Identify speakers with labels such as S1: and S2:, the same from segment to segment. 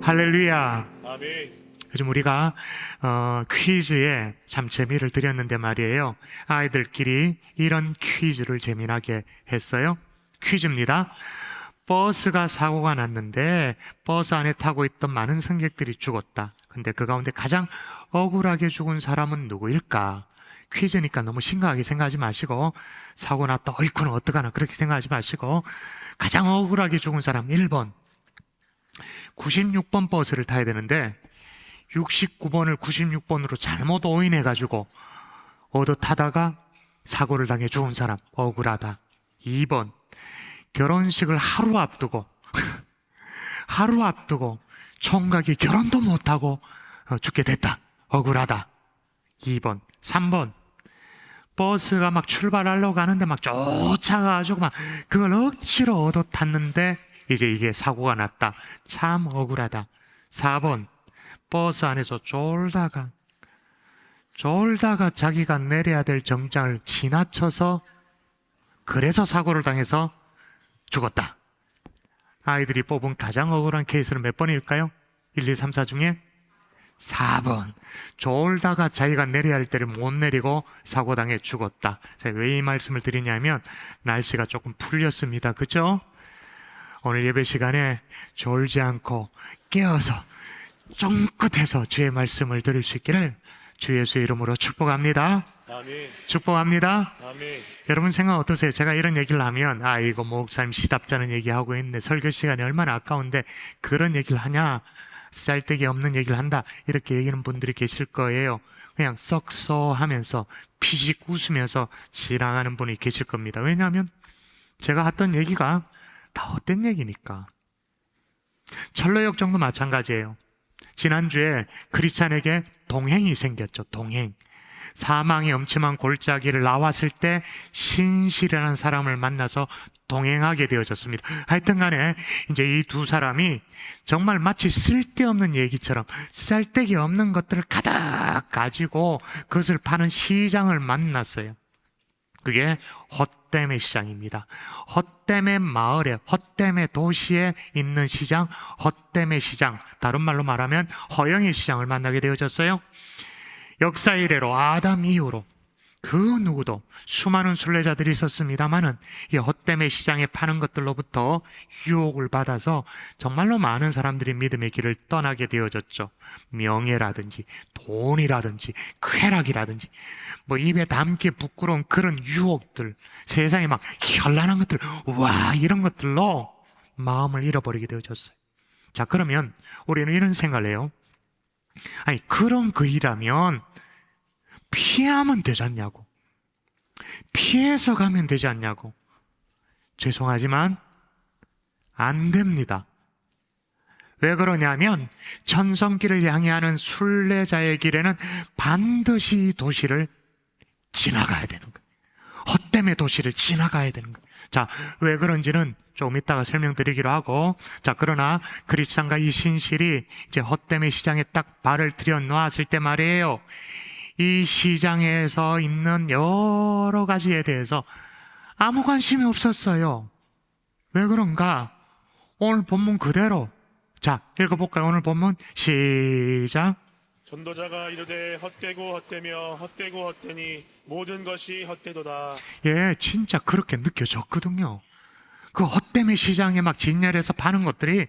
S1: 할렐루야.
S2: 아멘.
S1: 요즘 우리가 퀴즈에 참 재미를 드렸는데 말이에요. 아이들끼리 이런 퀴즈를 재미나게 했어요. 퀴즈입니다. 버스가 사고가 났는데 버스 안에 타고 있던 많은 승객들이 죽었다. 근데 그 가운데 가장 억울하게 죽은 사람은 누구일까? 퀴즈니까 너무 심각하게 생각하지 마시고, 사고 났다, 어이쿠는 어떡하나 그렇게 생각하지 마시고, 가장 억울하게 죽은 사람 1번 96번 버스를 타야 되는데 69번을 96번으로 잘못 오인해가지고 얻어 타다가 사고를 당해 죽은 사람, 억울하다. 2번 결혼식을 하루 앞두고 하루 앞두고 총각이 결혼도 못하고 죽게 됐다, 억울하다. 2번 3번 버스가 막 출발하려고 하는데 막 쫓아가가지고 막 그걸 억지로 얻어 탔는데 이제 이게 사고가 났다, 참 억울하다. 4번 버스 안에서 졸다가 자기가 내려야 될 정장을 지나쳐서 그래서 사고를 당해서 죽었다. 아이들이 뽑은 가장 억울한 케이스는 몇 번일까요? 1, 2, 3, 4 중에 4번. 졸다가 자기가 내려야 할 때를 못 내리고 사고당해 죽었다. 왜 이 말씀을 드리냐면 날씨가 조금 풀렸습니다. 그죠? 오늘 예배 시간에 졸지 않고 깨어서 쫑긋해서 주의 말씀을 들을 수 있기를 주 예수의 이름으로 축복합니다.
S2: 아멘.
S1: 축복합니다.
S2: 아멘.
S1: 여러분 생각 어떠세요? 제가 이런 얘기를 하면 이거 목사님 시답잖은 얘기하고 있는데 설교 시간이 얼마나 아까운데 그런 얘기를 하냐, 쌀데기 없는 얘기를 한다, 이렇게 얘기하는 분들이 계실 거예요. 그냥 썩소하면서 피식 웃으면서 지나가는 분이 계실 겁니다. 왜냐하면 제가 했던 얘기가 다 헛된 얘기니까. 철로역 정도 마찬가지예요. 지난주에 크리스찬에게 동행이 생겼죠. 동행. 사망의 엄침한 골짜기를 나왔을 때 신실이라는 사람을 만나서 동행하게 되어졌습니다. 하여튼 간에 이제 이 두 사람이 정말 마치 쓸데없는 얘기처럼 쌀데기 없는 것들을 가득 가지고 그것을 파는 시장을 만났어요. 그게 헛됨의 시장입니다. 헛됨의 마을에, 헛됨의 도시에 있는 시장, 헛됨의 시장, 다른 말로 말하면 허영의 시장을 만나게 되어졌어요. 역사 이래로 아담 이후로 그 누구도 수많은 순례자들이 있었습니다마는 이 헛됨의 시장에 파는 것들로부터 유혹을 받아서 정말로 많은 사람들이 믿음의 길을 떠나게 되어졌죠. 명예라든지 돈이라든지 쾌락이라든지 뭐 입에 담기 부끄러운 그런 유혹들, 세상에 막 현란한 것들, 와, 이런 것들로 마음을 잃어버리게 되어졌어요. 자, 그러면 우리는 이런 생각을 해요. 아니, 그런 그 일하면 피하면 되지 않냐고, 피해서 가면 되지 않냐고. 죄송하지만 안 됩니다. 왜 그러냐면 천성길을 향해 하는 순례자의 길에는 반드시 도시를 지나가야 되는 거예요. 헛됨의 도시를 지나가야 되는 거예요. 자, 왜 그런지는 조금 이따가 설명드리기로 하고, 자, 그러나 크리스찬과 이 신실이 이제 헛됨의 시장에 딱 발을 들여 놓았을 때 말이에요, 이 시장에서 있는 여러 가지에 대해서 아무 관심이 없었어요. 왜 그런가? 오늘 본문 그대로, 자, 읽어볼까요? 오늘 본문 시작.
S2: 전도자가 이르되 헛되고 헛되며 헛되고 헛되니 모든 것이 헛되도다.
S1: 예, 진짜 그렇게 느껴졌거든요. 그 헛됨의 시장에 막 진열해서 파는 것들이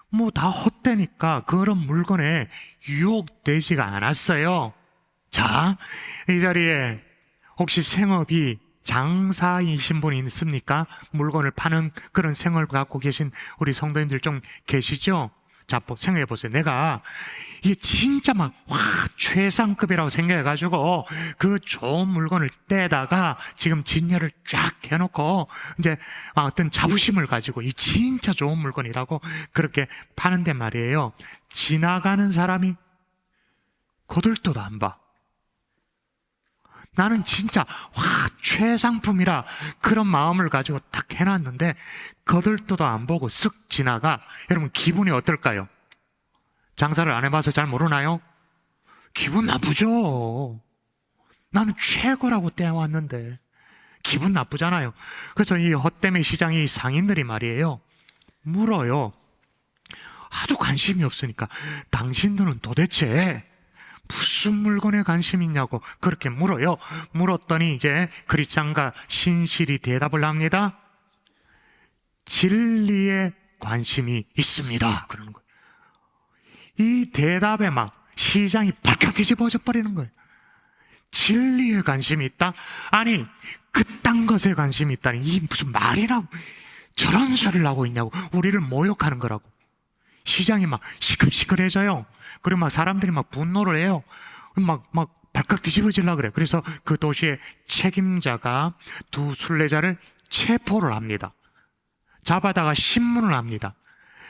S1: 뭐 다 헛되니까 그런 물건에 유혹되지가 않았어요. 자, 이 자리에 혹시 생업이 장사이신 분이 있습니까? 물건을 파는 그런 생업을 갖고 계신 우리 성도님들 좀 계시죠? 자, 생각해 보세요. 내가 이게 진짜 막 최상급이라고 생각해가지고 그 좋은 물건을 떼다가 지금 진열을 쫙 해놓고 이제 어떤 자부심을 가지고 이 진짜 좋은 물건이라고 그렇게 파는데 말이에요, 지나가는 사람이 거들떠도 안 봐. 나는 진짜 최상품이라 그런 마음을 가지고 딱 해놨는데 거들떠도 안 보고 쓱 지나가. 여러분 기분이 어떨까요? 장사를 안 해봐서 잘 모르나요? 기분 나쁘죠. 나는 최고라고 떼어왔는데 기분 나쁘잖아요. 그래서 이 헛됨의 시장의 상인들이 말이에요, 물어요. 하도 관심이 없으니까 당신들은 도대체 무슨 물건에 관심이 있냐고 그렇게 물어요. 물었더니 이제 크리스찬과 신실이 대답을 합니다. 진리에 관심이 있습니다. 그러는 거예요. 이 대답에 막 시장이 바짝 뒤집어져 버리는 거예요. 진리에 관심이 있다? 아니, 그딴 것에 관심이 있다니 이 무슨 말이라고 저런 소리를 하고 있냐고 우리를 모욕하는 거라고. 시장이 막 시끌시끌해져요. 그리고 막 사람들이 막 분노를 해요. 막 발칵 뒤집어지려고 그래. 그래서 그 도시의 책임자가 두 순례자를 체포를 합니다. 잡아다가 신문을 합니다.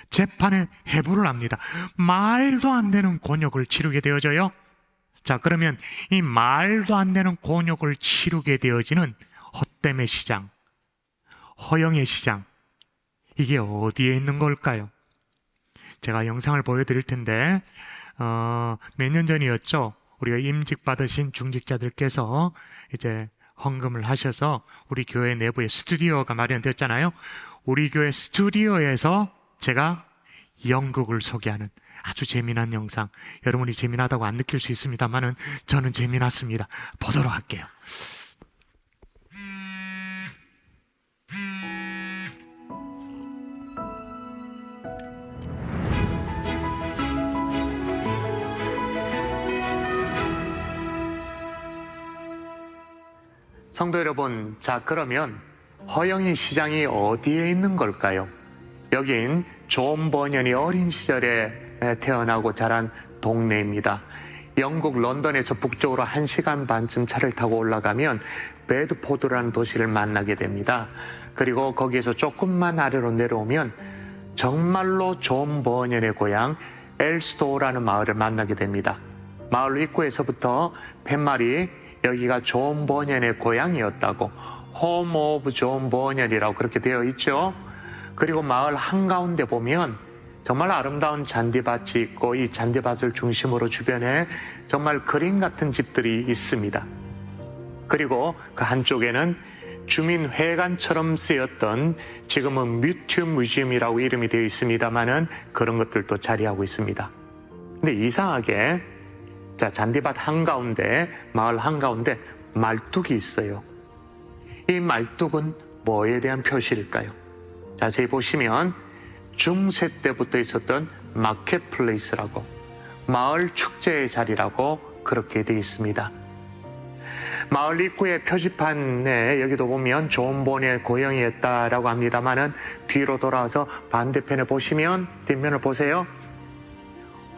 S1: 재판에 회부를 합니다. 말도 안 되는 곤욕을 치르게 되어져요. 자, 그러면 이 말도 안 되는 곤욕을 치르게 되어지는 헛됨의 시장, 허영의 시장, 이게 어디에 있는 걸까요? 제가 영상을 보여드릴 텐데 몇 년 전이었죠. 우리가 임직 받으신 중직자들께서 이제 헌금을 하셔서 우리 교회 내부에 스튜디오가 마련됐잖아요. 우리 교회 스튜디오에서 제가 연극을 소개하는 아주 재미난 영상, 여러분이 재미나다고 안 느낄 수 있습니다만은 저는 재미났습니다. 보도록 할게요. 성도 여러분, 자, 그러면 허영의 시장이 어디에 있는 걸까요? 여긴 존 버년이 어린 시절에 태어나고 자란 동네입니다. 영국 런던에서 북쪽으로 1시간 반쯤 차를 타고 올라가면 베드포드라는 도시를 만나게 됩니다. 그리고 거기에서 조금만 아래로 내려오면 정말로 존 버년의 고향 엘스도어라는 마을을 만나게 됩니다. 마을 입구에서부터 팻말이 여기가 존 버년의 고향이었다고, 홈 오브 존 버년이라고 그렇게 되어 있죠. 그리고 마을 한가운데 보면 정말 아름다운 잔디밭이 있고 이 잔디밭을 중심으로 주변에 정말 그림 같은 집들이 있습니다. 그리고 그 한쪽에는 주민회관처럼 쓰였던 지금은 뮤지엄이라고 이름이 되어 있습니다만은 그런 것들도 자리하고 있습니다. 근데 이상하게 자, 잔디밭 한가운데, 마을 한가운데 말뚝이 있어요. 이 말뚝은 뭐에 대한 표시일까요? 자세히 보시면 중세 때부터 있었던 마켓플레이스라고, 마을 축제의 자리라고 그렇게 되어 있습니다. 마을 입구의 표지판에 여기도 보면 존 버년의 고향이었다라고 합니다만은 뒤로 돌아와서 반대편에 보시면, 뒷면을 보세요.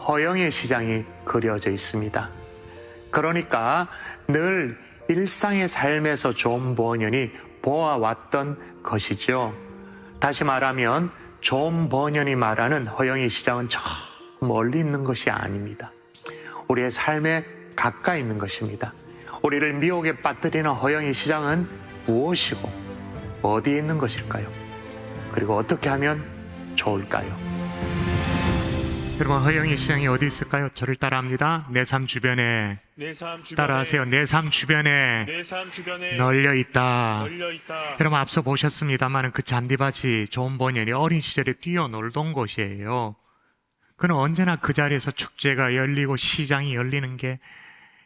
S1: 허영의 시장이 그려져 있습니다. 그러니까 늘 일상의 삶에서 존 버년이 보아왔던 것이죠. 다시 말하면 존 버년이 말하는 허영의 시장은 저 멀리 있는 것이 아닙니다. 우리의 삶에 가까이 있는 것입니다. 우리를 미혹에 빠뜨리는 허영의 시장은 무엇이고 어디에 있는 것일까요? 그리고 어떻게 하면 좋을까요? 여러분, 허영의 시장이 어디 있을까요? 저를 따라합니다. 내 삶 주변에,
S2: 내 삶 주변에,
S1: 따라하세요. 내 삶 주변에
S2: 내 삶 주변에
S1: 널려 있다.
S2: 널려 있다.
S1: 여러분, 앞서 보셨습니다만 그 잔디밭이 존 버년이 어린 시절에 뛰어놀던 곳이에요. 그는 언제나 그 자리에서 축제가 열리고 시장이 열리는 게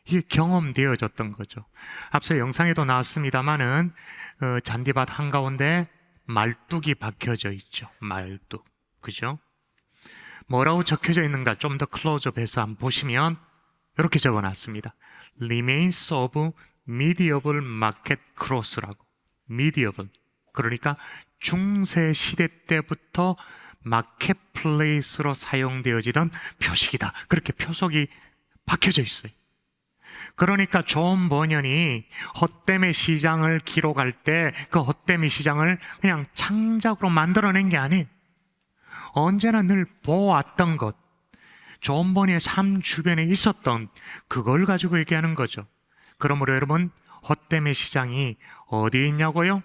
S1: 이게 경험되어졌던 거죠. 앞서 영상에도 나왔습니다만은 잔디밭 한가운데 말뚝이 박혀져 있죠. 말뚝, 그죠? 뭐라고 적혀져 있는가 좀 더 클로즈업해서 한번 보시면 이렇게 적어놨습니다. Remains of Medieval Market Cross라고. Medieval, 그러니까 중세 시대 때부터 마켓플레이스로 사용되어지던 표식이다. 그렇게 표석이 박혀져 있어요. 그러니까 존 버년이 헛됨의 시장을 기록할 때 그 헛됨의 시장을 그냥 창작으로 만들어낸 게 아니에요. 언제나 늘 보았던 것, 존 버년의 삶 주변에 있었던 그걸 가지고 얘기하는 거죠. 그러므로 여러분, 헛됨의 시장이 어디에 있냐고요?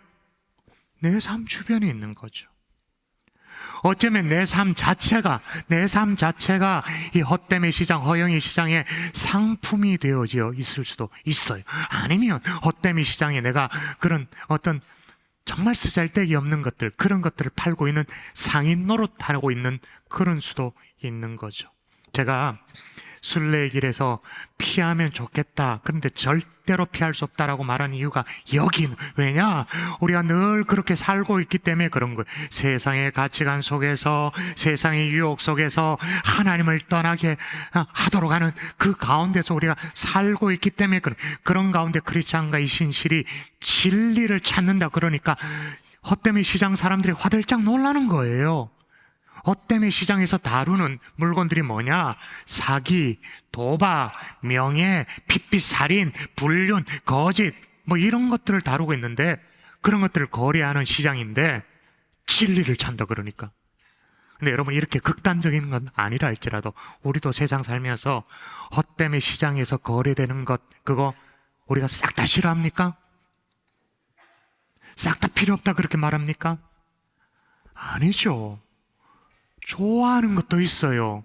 S1: 내 삶 주변에 있는 거죠. 어쩌면 내 삶 자체가 이 헛됨의 시장, 허영의 시장의 상품이 되어져 있을 수도 있어요. 아니면 헛됨의 시장에 내가 그런 어떤 정말 쓰잘데기 없는 것들, 그런 것들을 팔고 있는 상인 노릇하고 있는 그런 수도 있는 거죠. 제가 순례길에서 피하면 좋겠다, 그런데 절대로 피할 수 없다라고 말한 이유가 여기는, 왜냐? 우리가 늘 그렇게 살고 있기 때문에 그런 거예요. 세상의 가치관 속에서, 세상의 유혹 속에서 하나님을 떠나게 하도록 하는 그 가운데서 우리가 살고 있기 때문에 그런 가운데 크리스찬과 이 신실이 진리를 찾는다 그러니까 헛되이 시장 사람들이 화들짝 놀라는 거예요. 헛되이 시장에서 다루는 물건들이 뭐냐? 사기, 도박, 명예, 핏빛 살인, 불륜, 거짓, 뭐 이런 것들을 다루고 있는데, 그런 것들을 거래하는 시장인데 진리를 찾는다 그러니까. 근데 여러분, 이렇게 극단적인 건 아니라 할지라도 우리도 세상 살면서 헛되이 시장에서 거래되는 것, 그거 우리가 싹 다 싫어합니까? 싹 다 필요 없다 그렇게 말합니까? 아니죠. 좋아하는 것도 있어요.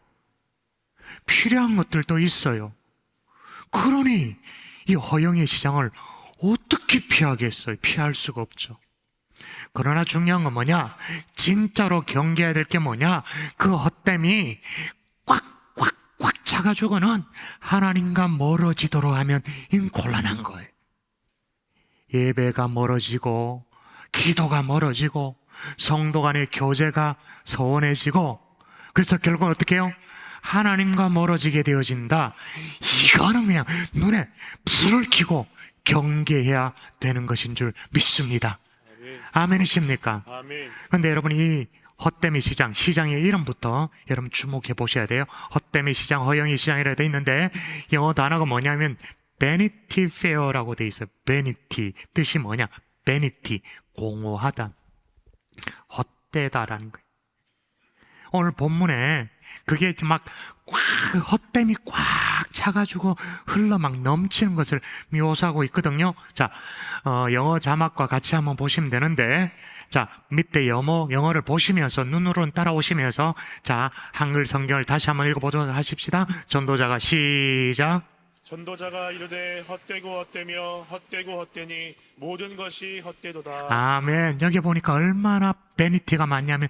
S1: 필요한 것들도 있어요. 그러니 이 허영의 시장을 어떻게 피하겠어요? 피할 수가 없죠. 그러나 중요한 건 뭐냐? 진짜로 경계해야 될 게 뭐냐? 그 헛됨이 꽉 차가지고는 하나님과 멀어지도록 하면 이 곤란한 거예요. 예배가 멀어지고, 기도가 멀어지고, 성도 간의 교제가 서운해지고, 그래서 결국은 어떻게 해요? 하나님과 멀어지게 되어진다. 이거는 그냥 눈에 불을 켜고 경계해야 되는 것인 줄 믿습니다. 아멘이십니까?
S2: 아멘.
S1: 그런데 여러분, 이 헛되이 시장, 시장의 이름부터 여러분 주목해 보셔야 돼요. 헛되이 시장, 허영의 시장이라 되어 있는데 영어 단어가 뭐냐면 Vanity Fair라고 되어 있어요. Vanity, 뜻이 뭐냐? Vanity, 공허하다, 헛되다라는 거예요. 오늘 본문에 그게 막 헛됨이 꽉 차가지고 흘러 막 넘치는 것을 묘사하고 있거든요. 자, 영어 자막과 같이 한번 보시면 되는데, 자, 밑에 영어를 보시면서 눈으로는 따라오시면서, 자, 한글 성경을 다시 한번 읽어보도록 하십시다. 전도자가 시작.
S2: 전도자가 이르되 헛되고 헛되며 헛되고 헛되니 모든 것이 헛되도다.
S1: 아멘. 여기 보니까 얼마나 베니티가 많냐면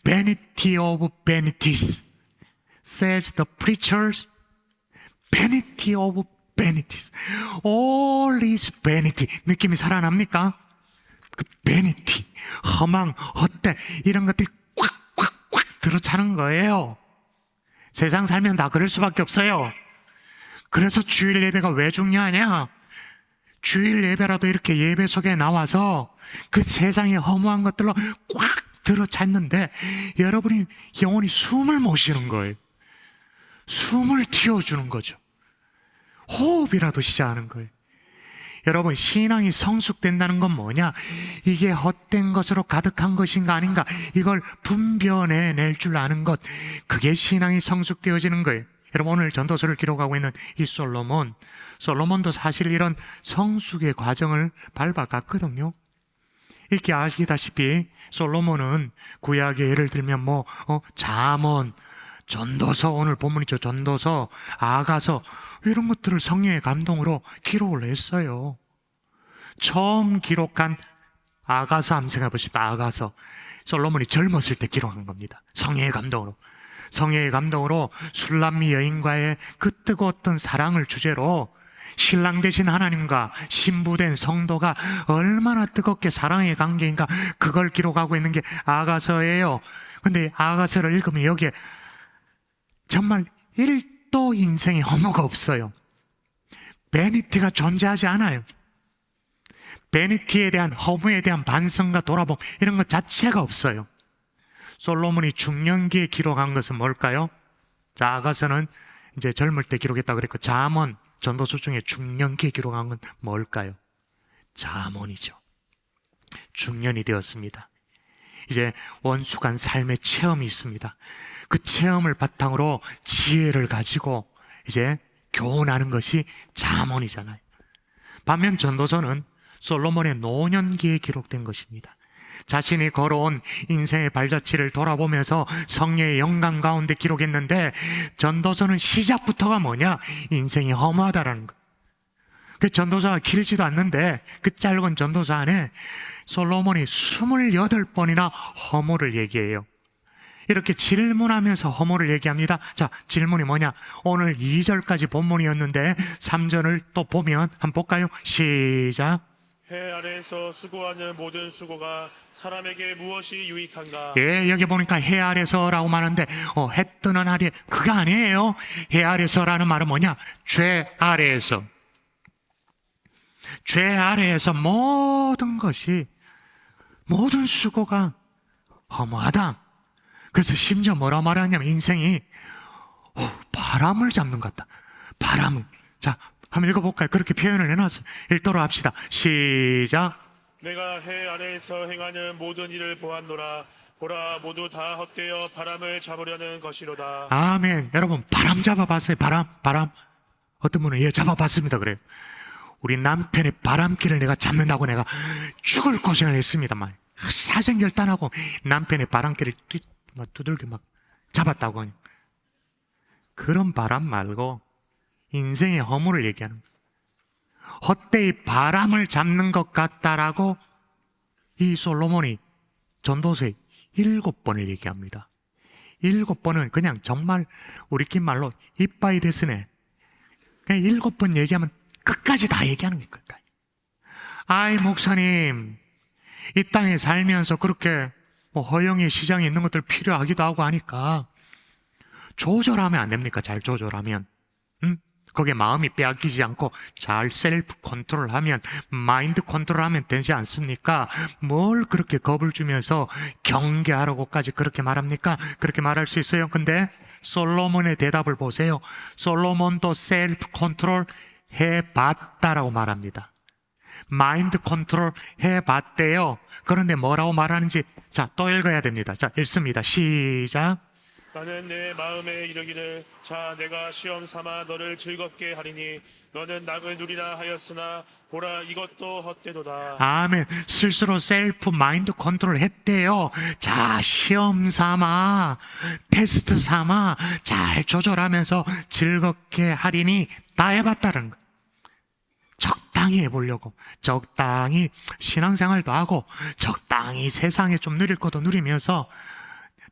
S1: Vanity of vanities, says the preachers. Vanity of vanities. All is vanity. 느낌이 살아납니까? 그 vanity, 허망, 헛돼, 이런 것들이 꽉 들어차는 거예요. 세상 살면 다 그럴 수밖에 없어요. 그래서 주일 예배가 왜 중요하냐? 주일 예배라도 이렇게 예배 속에 나와서 그 세상의 허무한 것들로 꽉 들어찼는데 여러분이 영원히 숨을 못 쉬는 거예요. 숨을 틔워주는 거죠. 호흡이라도 시작하는 거예요. 여러분, 신앙이 성숙된다는 건 뭐냐? 이게 헛된 것으로 가득한 것인가 아닌가, 이걸 분별해낼 줄 아는 것, 그게 신앙이 성숙되어지는 거예요. 여러분, 오늘 전도서를 기록하고 있는 이 솔로몬도 사실 이런 성숙의 과정을 밟아갔거든요. 이렇게 아시다시피 솔로몬은 구약의 예를 들면 잠언, 전도서, 오늘 본문이죠. 전도서, 아가서, 이런 것들을 성령의 감동으로 기록을 했어요. 처음 기록한 아가서 한번 생각해 보십시다. 아가서, 솔로몬이 젊었을 때 기록한 겁니다. 성령의 감동으로. 성령의 감동으로 술람미 여인과의 그 뜨거웠던 사랑을 주제로 신랑 되신 하나님과 신부된 성도가 얼마나 뜨겁게 사랑의 관계인가, 그걸 기록하고 있는 게 아가서예요. 근데 아가서를 읽으면 여기에 정말 1도 인생에 허무가 없어요. 베니티가 존재하지 않아요. 베니티에 대한, 허무에 대한 반성과 돌아봄, 이런 것 자체가 없어요. 솔로몬이 중년기에 기록한 것은 뭘까요? 자, 아가서는 이제 젊을 때 기록했다고 그랬고, 잠언, 전도서 중에 중년기에 기록한 건 뭘까요? 잠언이죠. 중년이 되었습니다. 이제 원숙한 삶의 체험이 있습니다. 그 체험을 바탕으로 지혜를 가지고 이제 교훈하는 것이 잠언이잖아요. 반면 전도서는 솔로몬의 노년기에 기록된 것입니다. 자신이 걸어온 인생의 발자취를 돌아보면서 성령의 영감 가운데 기록했는데, 전도서는 시작부터가 뭐냐? 인생이 허무하다라는 거. 그 전도서가 길지도 않는데 그 짧은 전도서 안에 솔로몬이 28번이나 허무를 얘기해요. 이렇게 질문하면서 허물을 얘기합니다. 자, 질문이 뭐냐? 오늘 2절까지 본문이었는데 3절을 또 보면 한번 볼까요? 시작.
S2: 해 아래에서 수고하는 모든 수고가 사람에게 무엇이 유익한가?
S1: 예, 여기 보니까 해 아래서라고 말하는데 해 뜨는 아래, 그거 아니에요. 해 아래서라는 말은 뭐냐? 죄 아래에서. 죄 아래에서 모든 것이, 모든 수고가 허무하다. 그래서 심지어 뭐라 말하냐면 인생이 바람을 잡는 것 같다. 바람을. 자, 한번 읽어볼까요? 그렇게 표현을 해놨어요. 읽도록 합시다. 시작.
S2: 내가 해 아래에서 행하는 모든 일을 보았노라. 보라, 모두 다 헛되어 바람을 잡으려는 것이로다.
S1: 아멘. 여러분, 바람 잡아봤어요? 바람. 어떤 분은 예, 잡아봤습니다. 그래요. 우리 남편의 바람길을 내가 잡는다고 내가 죽을 고생을 했습니다만, 사생결단하고 남편의 바람길을 두들겨 막 잡았다고. 그런 바람 말고 인생의 허물을 얘기하는 거예요. 헛되이 바람을 잡는 것 같다라고 이 솔로몬이 전도서에 7번을 얘기합니다. 7번은 그냥 정말 우리끼리 말로 이빠이 데스네. 그냥 7번 얘기하면 끝까지 다 얘기하는 거니까. 아이, 목사님, 이 땅에 살면서 그렇게 허영의 시장에 있는 것들 필요하기도 하고 하니까 조절하면 안 됩니까? 잘 조절하면. 거기에 마음이 빼앗기지 않고 잘 셀프 컨트롤하면, 마인드 컨트롤하면 되지 않습니까? 뭘 그렇게 겁을 주면서 경계하라고까지 그렇게 말합니까? 그렇게 말할 수 있어요. 근데 솔로몬의 대답을 보세요. 솔로몬도 셀프 컨트롤 해봤다라고 말합니다. 마인드 컨트롤 해봤대요. 그런데 뭐라고 말하는지, 자, 또 읽어야 됩니다. 자, 읽습니다. 시작.
S2: 나는 내 마음에 이르기를, 자, 내가 시험 삼아 너를 즐겁게 하리니 너는 낙을 누리라 하였으나 보라, 이것도 헛되도다.
S1: 아멘. 스스로 셀프 마인드 컨트롤 했대요. 자, 시험 삼아, 테스트 삼아 잘 조절하면서 즐겁게 하리니 다 해봤다는 거. 적당히 해보려고, 적당히 신앙생활도 하고, 적당히 세상에 좀 누릴 것도 누리면서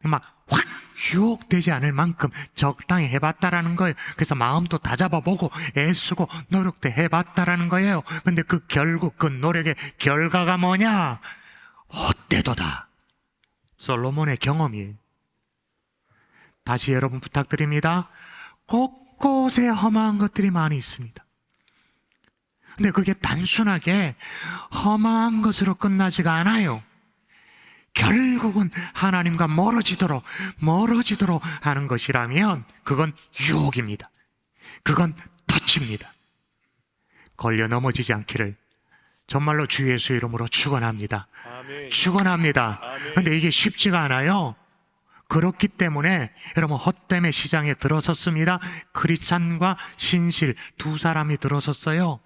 S1: 막 확 유혹되지 않을 만큼 적당히 해봤다라는 거예요. 그래서 마음도 다 잡아보고 애쓰고 노력도 해봤다라는 거예요. 근데 그 결국 그 노력의 결과가 뭐냐? 헛되도다. 솔로몬의 경험이에요. 다시 여러분 부탁드립니다. 곳곳에 험한 것들이 많이 있습니다. 근데 그게 단순하게 험한 것으로 끝나지가 않아요. 결국은 하나님과 멀어지도록 하는 것이라면 그건 유혹입니다. 그건 터치입니다. 걸려 넘어지지 않기를 정말로 주 예수 이름으로 축원합니다.
S2: 아멘.
S1: 축원합니다.
S2: 아멘.
S1: 근데 이게 쉽지가 않아요. 그렇기 때문에 여러분, 헛됨의 시장에 들어섰습니다. 크리스찬과 신실 두 사람이 들어섰어요.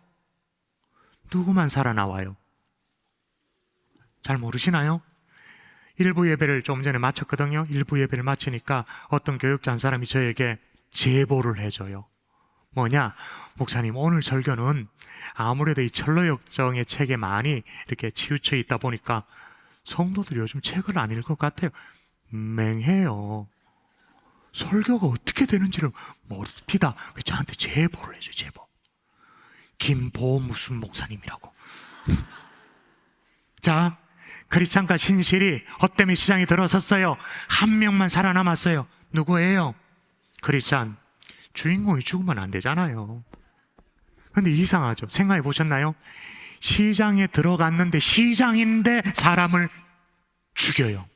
S1: 누구만 살아나와요? 잘 모르시나요? 일부 예배를 좀 전에 마쳤거든요. 일부 예배를 마치니까 어떤 교육자 한 사람이 저에게 제보를 해줘요. 뭐냐? 목사님, 오늘 설교는 아무래도 이 철로역정의 책에 많이 이렇게 치우쳐 있다 보니까 성도들이 요즘 책을 안 읽을 것 같아요. 맹해요. 설교가 어떻게 되는지를 모릅니다. 저한테 제보를 해줘요. 제보. 김보 무슨 목사님이라고. 자, 크리스찬과 신실이 헛됨의 시장에 들어섰어요. 한 명만 살아남았어요. 누구예요? 크리스찬. 주인공이 죽으면 안 되잖아요. 근데 이상하죠. 생각해 보셨나요? 시장에 들어갔는데, 시장인데 사람을 죽여요.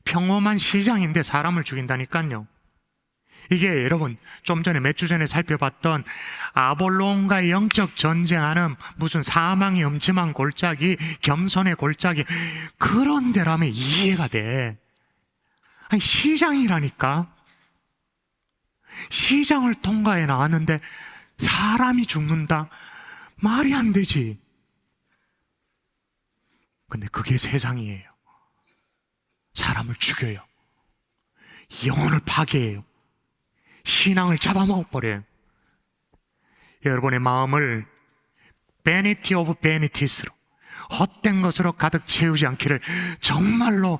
S1: 평범한 시장인데 사람을 죽인다니까요. 이게 여러분, 좀 전에 몇 주 전에 살펴봤던 아볼론과의 영적 전쟁하는 무슨 사망의 음침한 골짜기, 겸손의 골짜기, 그런 데라면 이해가 돼. 아니, 시장이라니까. 시장을 통과해 나왔는데 사람이 죽는다? 말이 안 되지. 근데 그게 세상이에요. 사람을 죽여요. 영혼을 파괴해요. 신앙을 잡아먹어버려요. 여러분의 마음을 vanity of vanities로, 헛된 것으로 가득 채우지 않기를 정말로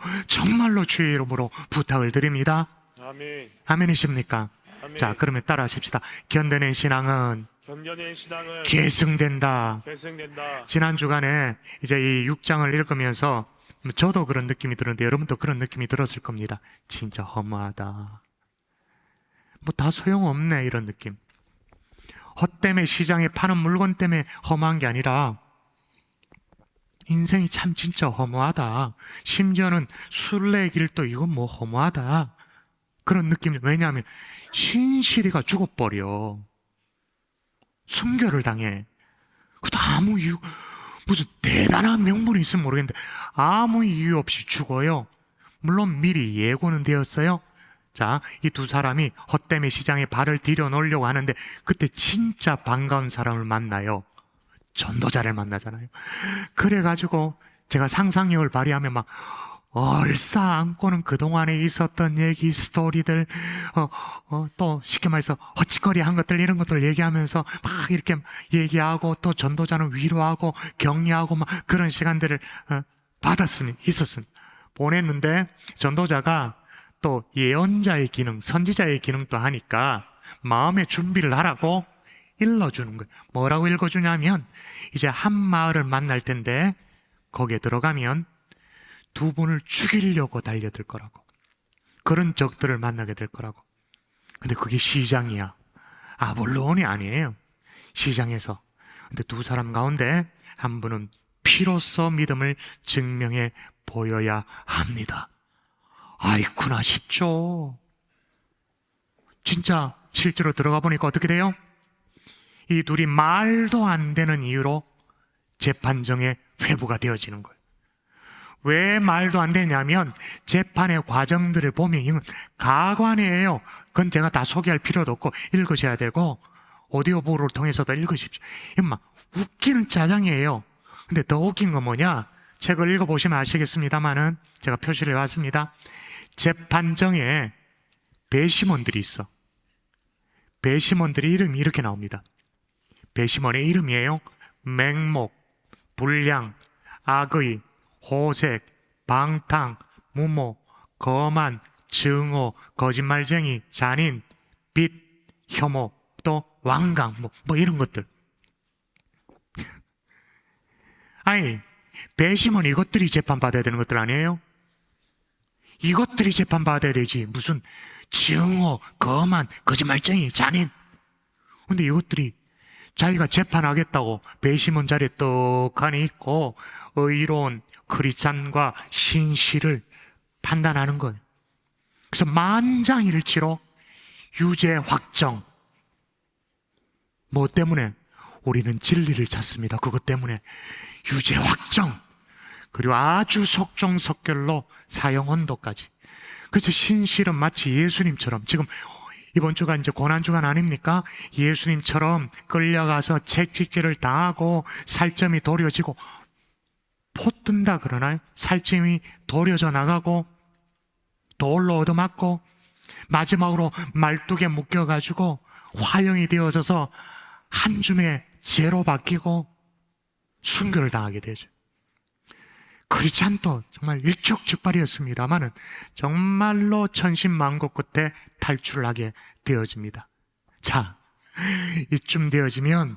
S1: 주의 이름으로 부탁을 드립니다.
S2: 아멘.
S1: 아멘이십니까?
S2: 아멘.
S1: 자, 그러면 따라 하십시다. 견뎌낸 신앙은
S2: 견뎌낸 신앙은
S1: 계승된다.
S2: 계승된다.
S1: 지난 주간에 이제 이 6장을 읽으면서 저도 그런 느낌이 들었는데 여러분도 그런 느낌이 들었을 겁니다. 진짜 허무하다. 뭐 다 소용없네, 이런 느낌. 헛되매 시장에 파는 물건 때문에 허무한 게 아니라 인생이 참 진짜 허무하다. 심지어는 순례의 길도 이건 뭐 허무하다. 그런 느낌. 왜냐하면 신실이가 죽어버려. 순교를 당해. 그것도 아무 이유, 무슨 대단한 명분이 있으면 모르겠는데 아무 이유 없이 죽어요. 물론 미리 예고는 되었어요. 자, 이 두 사람이 헛되매 시장에 발을 디뎌 놓으려고 하는데 그때 진짜 반가운 사람을 만나요. 전도자를 만나잖아요. 그래가지고 제가 상상력을 발휘하면 막 얼싸안고는 그동안에 있었던 얘기, 스토리들, 또 쉽게 말해서 헛짓거리 한 것들, 이런 것들 얘기하면서 막 이렇게 얘기하고, 또 전도자는 위로하고 격려하고 막 그런 시간들을 있었습니다. 보냈는데 전도자가 또 예언자의 기능, 선지자의 기능도 하니까 마음의 준비를 하라고 일러주는 거예요. 뭐라고 읽어주냐면 이제 한 마을을 만날 텐데 거기에 들어가면 두 분을 죽이려고 달려들 거라고. 그런 적들을 만나게 될 거라고. 근데 그게 시장이야. 아볼론이 아니에요. 시장에서. 근데 두 사람 가운데 한 분은 피로써 믿음을 증명해 보여야 합니다. 아이쿠나 싶죠. 진짜 실제로 들어가 보니까 어떻게 돼요? 이 둘이 말도 안 되는 이유로 재판정에 회부가 되어지는 거예요. 왜 말도 안 되냐면 재판의 과정들을 보면 이건 가관이에요. 그건 제가 다 소개할 필요도 없고 읽으셔야 되고 오디오북을 통해서도 읽으십시오. 이건 막 웃기는 짜장이에요. 근데 더 웃긴 건 뭐냐? 책을 읽어보시면 아시겠습니다만은 제가 표시를 해왔습니다. 재판정에 배심원들이 있어. 배심원들의 이름이 이렇게 나옵니다. 배심원의 이름이에요. 맹목, 불량, 악의, 호색, 방탕, 무모, 거만, 증오, 거짓말쟁이, 잔인, 빚, 혐오, 또 완강, 뭐 이런 것들. 아니, 배심원 이것들이 재판받아야 되는 것들 아니에요? 이것들이 재판받아야 되지. 무슨 증오, 거만, 거짓말쟁이, 잔인. 근데 이것들이 자기가 재판하겠다고 배심원 자리에 떡하니 있고 의로운 크리스찬과 신실을 판단하는 거예요. 그래서 만장일치로 유죄 확정. 뭐 때문에? 우리는 진리를 찾습니다. 그것 때문에 유죄 확정. 그리고 아주 속종속결로 사형 언도까지. 그래서 신실은 마치 예수님처럼, 지금 이번 주가 이제 고난주간 아닙니까? 예수님처럼 끌려가서 채찍질을 당하고 살점이 도려지고 포 뜬다 그러나요? 살점이 도려져 나가고 돌로 얻어맞고 마지막으로 말뚝에 묶여가지고 화형이 되어져서 한 줌의 죄로 바뀌고 순교를 당하게 되죠. 크리스찬도 정말 일촉즉발이었습니다마는 정말로 천신만고 끝에 탈출을 하게 되어집니다. 자, 이쯤 되어지면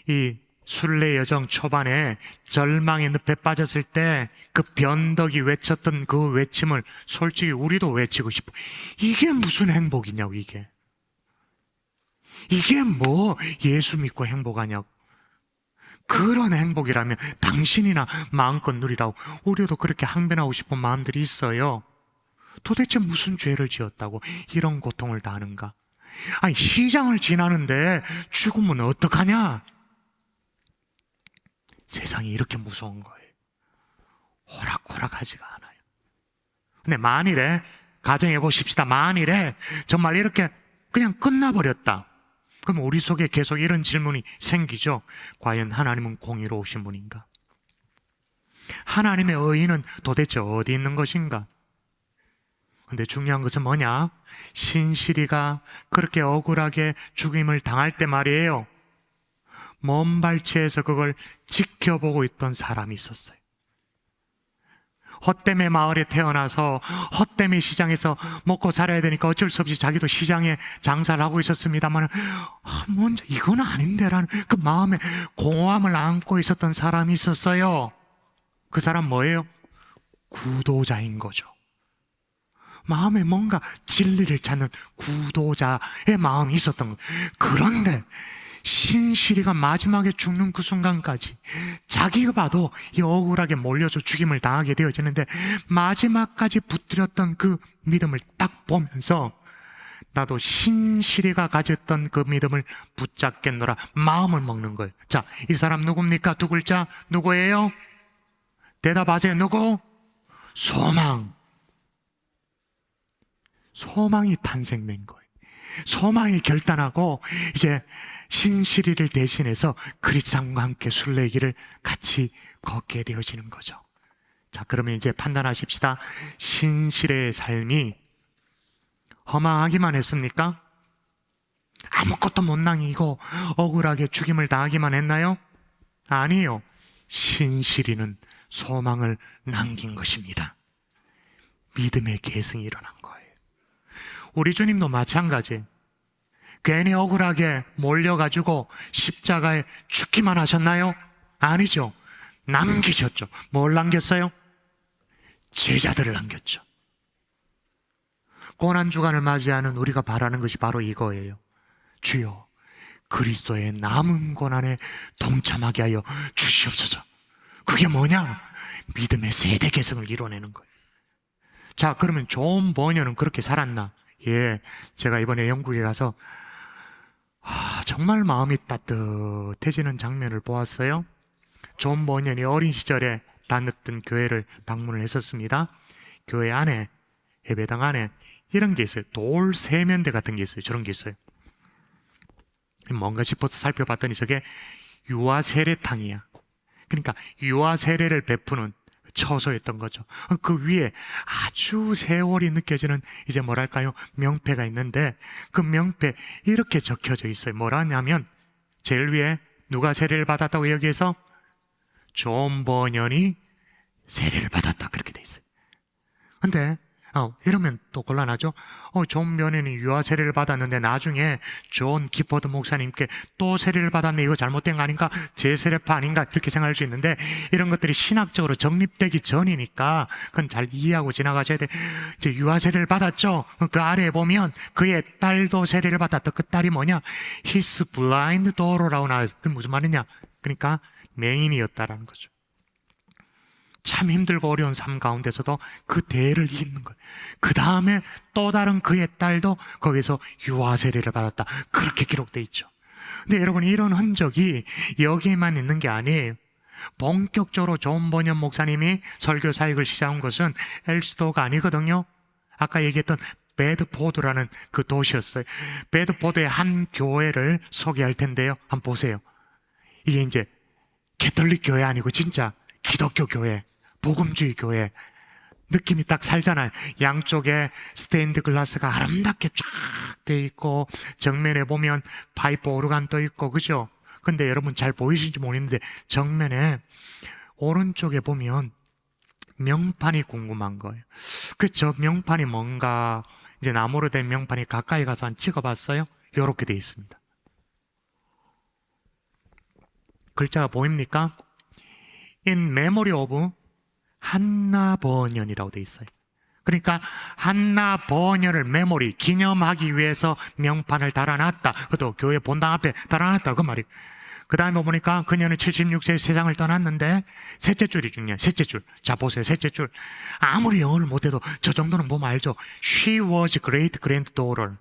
S1: 이 순례 여정 초반에 절망의 늪에 빠졌을 때 그 변덕이 외쳤던 그 외침을 솔직히 우리도 외치고 싶어. 이게 무슨 행복이냐고, 이게. 이게 뭐 예수 믿고 행복하냐고. 그런 행복이라면 당신이나 마음껏 누리라고. 우리도 그렇게 항변하고 싶은 마음들이 있어요. 도대체 무슨 죄를 지었다고 이런 고통을 당하는가? 아니, 시장을 지나는데 죽으면 어떡하냐? 세상이 이렇게 무서운 거예요. 호락호락하지가 않아요. 근데 만일에, 가정해 보십시다. 만일에 정말 이렇게 그냥 끝나버렸다. 그럼 우리 속에 계속 이런 질문이 생기죠. 과연 하나님은 공의로우신 분인가? 하나님의 의의는 도대체 어디 있는 것인가? 근데 중요한 것은 뭐냐? 신실이가 그렇게 억울하게 죽임을 당할 때 말이에요. 먼 발치에서 그걸 지켜보고 있던 사람이 있었어요. 헛되매 마을에 태어나서 헛되매 시장에서 먹고 살아야 되니까 어쩔 수 없이 자기도 시장에 장사를 하고 있었습니다만, 먼저 이건 아닌데라는 그 마음에 공허함을 안고 있었던 사람이 있었어요. 그 사람 뭐예요? 구도자인 거죠. 마음에 뭔가 진리를 찾는 구도자의 마음이 있었던 거예요. 그런데 신실이가 마지막에 죽는 그 순간까지 자기가 봐도 이 억울하게 몰려서 죽임을 당하게 되어지는데, 마지막까지 붙들었던 그 믿음을 딱 보면서 나도 신실이가 가졌던 그 믿음을 붙잡겠노라 마음을 먹는 거예요. 자, 이 사람 누굽니까? 두 글자 누구예요? 대답하세요. 누구? 소망. 소망이 탄생된 거예요. 소망이 결단하고 이제 신실이를 대신해서 그리스도와 함께 순례길을 같이 걷게 되어지는 거죠. 자, 그러면 이제 판단하십시다. 신실의 삶이 허망하기만 했습니까? 아무것도 못 남기고 억울하게 죽임을 당하기만 했나요? 아니요. 신실이는 소망을 남긴 것입니다. 믿음의 계승이 일어난 거예요. 우리 주님도 마찬가지예요. 괜히 억울하게 몰려가지고 십자가에 죽기만 하셨나요? 아니죠. 남기셨죠. 뭘 남겼어요? 제자들을 남겼죠. 고난주간을 맞이하는 우리가 바라는 것이 바로 이거예요. 주여, 그리스도의 남은 고난에 동참하게 하여 주시옵소서. 그게 뭐냐? 믿음의 세대 개성을 이뤄내는 거예요. 자, 그러면 존 버녀는 그렇게 살았나? 예, 제가 이번에 영국에 가서 정말 마음이 따뜻해지는 장면을 보았어요. 존 버년이 어린 시절에 다녔던 교회를 방문을 했었습니다. 교회 안에, 예배당 안에 이런 게 있어요. 돌 세면대 같은 게 있어요. 저런 게 있어요. 뭔가 싶어서 살펴봤더니 저게 유아 세례탕이야. 그러니까 유아 세례를 베푸는 처소였던 거죠. 그 위에 아주 세월이 느껴지는 이제 뭐랄까요, 명패가 있는데, 그 명패 이렇게 적혀져 있어요. 뭐라냐면 제일 위에 누가 세례를 받았다고 여기에서 존 버년이 세례를 받았다, 그렇게 돼 있어요. 근데 이러면 또 곤란하죠. 존 버년이 유아 세례를 받았는데 나중에 존 기포드 목사님께 또 세례를 받았네, 이거 잘못된 거 아닌가, 재세례파 아닌가, 이렇게 생각할 수 있는데, 이런 것들이 신학적으로 정립되기 전이니까 그건 잘 이해하고 지나가셔야 돼. 이제 유아 세례를 받았죠. 그 아래에 보면 그의 딸도 세례를 받았다. 그 딸이 뭐냐? His blind daughter라고 나와요. 그게 무슨 말이냐? 그러니까 맹인이었다라는 거죠. 참 힘들고 어려운 삶 가운데서도 그 대를 잇는 거예요. 그 다음에 또 다른 그의 딸도 거기서 유아 세례를 받았다, 그렇게 기록되어 있죠. 근데 여러분, 이런 흔적이 여기에만 있는 게 아니에요. 본격적으로 존 버년 목사님이 설교 사역을 시작한 것은 엘스도가 아니거든요. 아까 얘기했던 베드포드라는 그 도시였어요. 베드포드의 한 교회를 소개할 텐데요, 한번 보세요. 이게 이제 캐톨릭 교회 아니고 진짜 기독교 교회, 복음주의 교회 느낌이 딱 살잖아요. 양쪽에 스테인드 글라스가 아름답게 쫙 돼 있고, 정면에 보면 파이프 오르간 떠 있고, 그죠? 근데 여러분 잘 보이실지 모르겠는데 정면에 오른쪽에 보면 명판이 궁금한 거예요. 그쵸? 명판이 뭔가, 이제 나무로 된 명판이 가까이 가서 한 찍어봤어요? 이렇게 돼 있습니다. 글자가 보입니까? In memory of 한나 버년이라고 돼 있어요. 그러니까 한나 버년을 메모리, 기념하기 위해서 명판을 달아놨다. 그것도 교회 본당 앞에 달아놨다, 그 말이. 그 다음에 보니까 그녀는 76세에 세상을 떠났는데, 셋째 줄이 중요해요. 셋째 줄. 자, 보세요. 셋째 줄. 아무리 영어를 못해도 저 정도는 보면 알죠. She was great granddaughter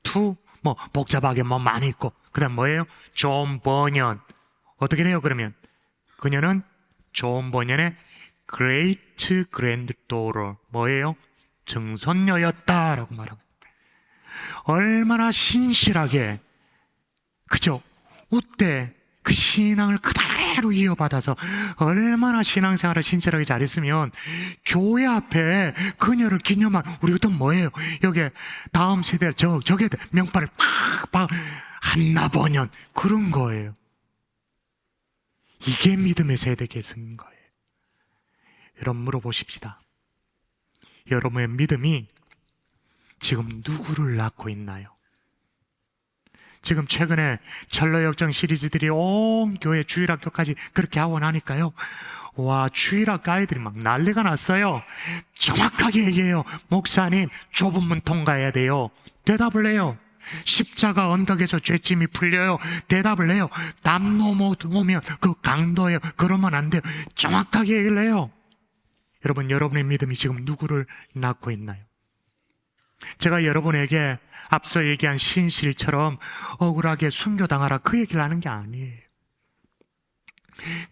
S1: to, 뭐 복잡하게 뭐 많이 있고, 그 다음 뭐예요? 존 버년. 어떻게 돼요 그러면? 그녀는 존 버년의 great granddaughter, 뭐예요? 증손녀였다라고 말하고, 얼마나 신실하게, 그죠? 우때 그 신앙을 그대로 이어받아서 얼마나 신앙생활을 신실하게 잘했으면, 교회 앞에 그녀를 기념한 우리 어떤 뭐예요? 여기에 다음 세대 저게 명판을 팍 한나 버년, 그런 거예요. 이게 믿음의 세대 계승인 거예요. 여러분 물어보십시다. 여러분의 믿음이 지금 누구를 낳고 있나요? 지금 최근에 철로역정 시리즈들이 온 교회 주일학교까지 그렇게 하고 나니까요, 와, 주일학교 아이들이 막 난리가 났어요. 정확하게 얘기해요. 목사님, 좁은 문 통과해야 돼요. 대답을 해요. 십자가 언덕에서 죄짐이 풀려요. 대답을 해요. 담 넘어오면 그 강도예요. 그러면 안 돼요. 정확하게 얘기를 해요. 여러분, 여러분의 믿음이 지금 누구를 낳고 있나요? 제가 여러분에게 앞서 얘기한 신실처럼 억울하게 순교당하라 그 얘기를 하는 게 아니에요.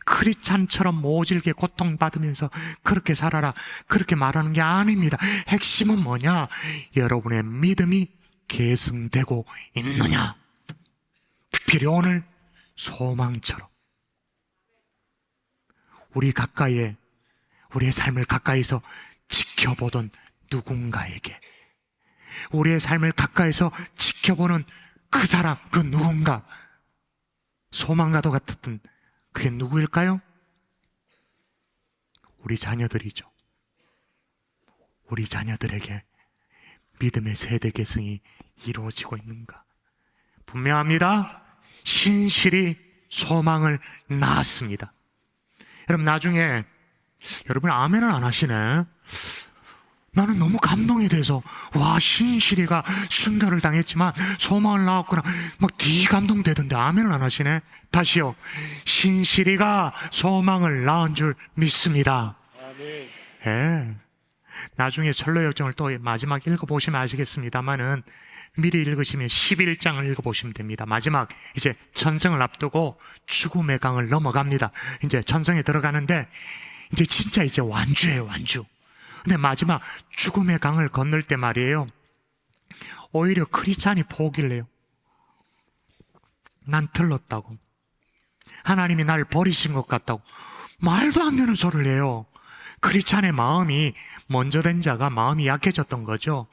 S1: 크리스찬처럼 모질게 고통받으면서 그렇게 살아라 그렇게 말하는 게 아닙니다. 핵심은 뭐냐? 여러분의 믿음이 계승되고 있느냐? 특별히 오늘 소망처럼 우리의 삶을 가까이서 지켜보던 누군가에게, 우리의 삶을 가까이서 지켜보는 그 사람, 그 누군가, 소망과도 같은 그게 누구일까요? 우리 자녀들이죠. 우리 자녀들에게 믿음의 세대 계승이 이루어지고 있는가? 분명합니다. 신실이 소망을 낳았습니다. 여러분, 나중에 여러분 아멘을 안 하시네. 나는 너무 감동이 돼서, 와, 신실이가 순교를 당했지만 소망을 낳았구나, 막 감동되던데 아멘을 안 하시네. 다시요. 신실이가 소망을 낳은 줄 믿습니다.
S2: 아멘.
S1: 예. 나중에 철로역정을 또 마지막 읽어보시면 아시겠습니다만은, 미리 읽으시면 11장을 읽어보시면 됩니다. 마지막 이제 천성을 앞두고 죽음의 강을 넘어갑니다. 이제 천성에 들어가는데 이제 진짜 이제 완주예요, 완주. 근데 마지막 죽음의 강을 건널 때 말이에요, 오히려 크리스찬이 포기를 해요. 난 틀렸다고, 하나님이 날 버리신 것 같다고 말도 안 되는 소리를 해요. 크리스찬의 마음이 먼저 된 자가 마음이 약해졌던 거죠.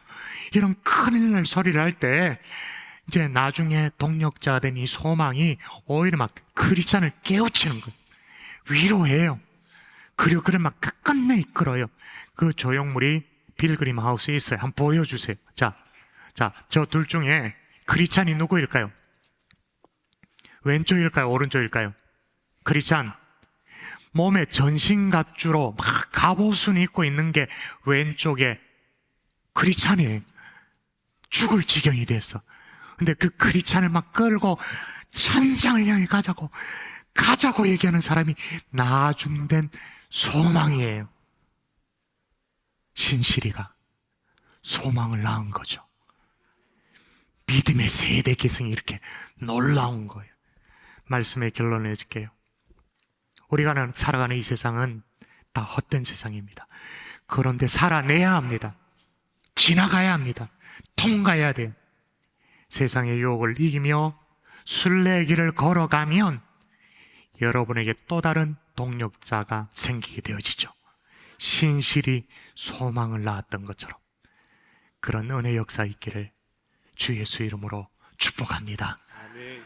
S1: 이런 큰일 날 소리를 할 때 이제 나중에 동력자가 된 이 소망이 오히려 막 크리스찬을 깨우치는 거예요. 위로해요. 그리고 그를 막 끝끝내 이끌어요. 그 조형물이 빌그림 하우스에 있어요. 한번 보여주세요. 자, 저 둘 중에 크리스찬이 누구일까요? 왼쪽일까요? 오른쪽일까요? 크리스찬. 몸에 전신갑주로 막 갑옷을 입고 있는 게 왼쪽에 크리스찬이에요. 죽을 지경이 됐어. 근데 그 크리스찬을 막 끌고 천상을 향해 가자고 얘기하는 사람이 나중된 소망이에요. 신실이가 소망을 낳은 거죠. 믿음의 세대 계승이 이렇게 놀라운 거예요. 말씀의 결론을 해줄게요. 우리가 살아가는 이 세상은 다 헛된 세상입니다. 그런데 살아내야 합니다. 지나가야 합니다. 통과해야 돼요. 세상의 유혹을 이기며 순례길을 걸어가면 여러분에게 또 다른 동력자가 생기게 되어지죠. 신실이 소망을 낳았던 것처럼 그런 은혜 역사 있기를 주 예수 이름으로 축복합니다.
S2: 아멘.